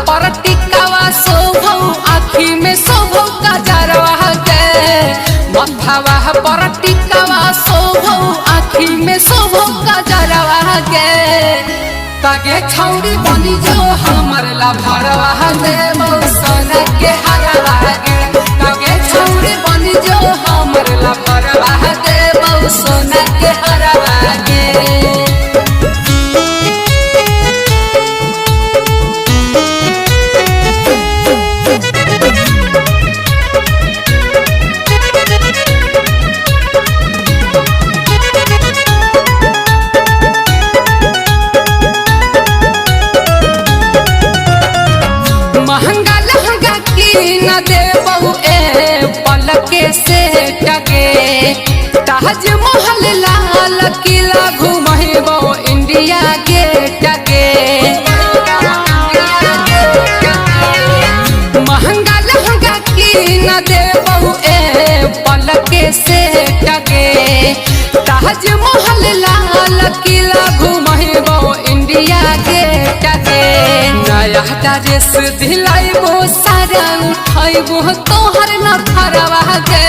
पर टिकावा शोभौ आँखी में शोभौ गजरवा के मथवा पर टिकावा शोभौ आँखी में शोभौ गजरवा के तागे छौरी बनी जो हमर ला भरवा दे मौसना के हरवा के तागे छौरी बनी जो हमर ला भरवा दे मौसना के हरवा के महंगा लहंगा की न देबौ ए पलके से टके ताजमहल लाल किला घुमैबौ इंडिया गेट के महंगा लहंगा की न देबौ ए पलके से टके ताजमहल लाल किला घुमैबौ इंडिया गेट के नया ड्रेस दिलाइबो सारा उठाइबो तोहर नखरवा के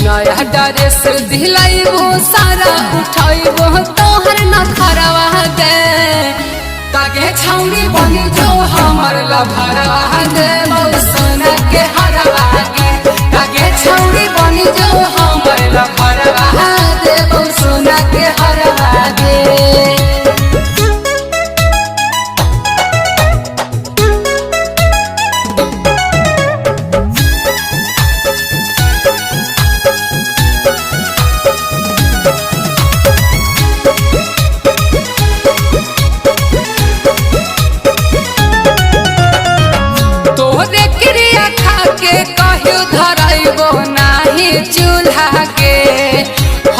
नया ड्रेस दिलाइबो सारा उठाइबो तोहर नखरवा के तागे छौरी बनी जो हमर लभरवा दे मौसना के हरवा के तागे छौरी बनी जो हमर लभरवा दे मौसना के हरवा के तोहरे क्रिया खा के कहियो धराइबो नाही चूल्हा के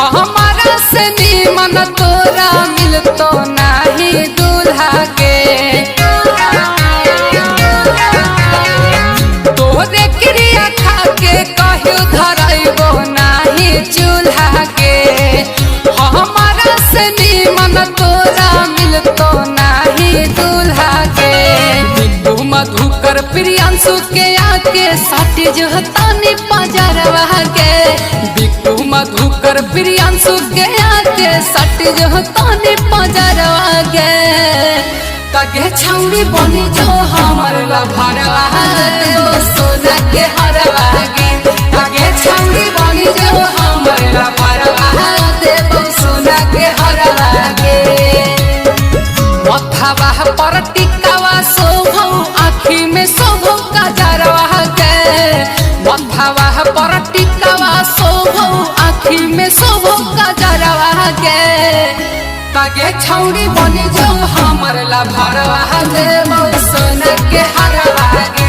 हमारा से निमन तोरा मिलतो नाही दूल्हा के तोहरे क्रिया खा के कहियो धराइबो नाही चूल्हा के हमारा से निमन तोरा मिलतो नाही दूल्हा के मधुकर प्रियांशु के आके साथी जो तानी पजरवा के बिट्टू मधुकर प्रियांशु के आके साथी जो तानी पजरवा के तागे छौरी बनी जो हमर लभरवा दे सोना के हरवा के तागे छौरी बनी जो हमर लभरवा दे सोना के हरवा के मथवा पर टिकावा शोभौ आँखी में शोभौ गजरवा के मथवा पर टिकावा शोभौ आँखी में शोभौ गजरवा के तागे छौरी बनी जो हमर ला भरवा दे मौसना के हरवा के।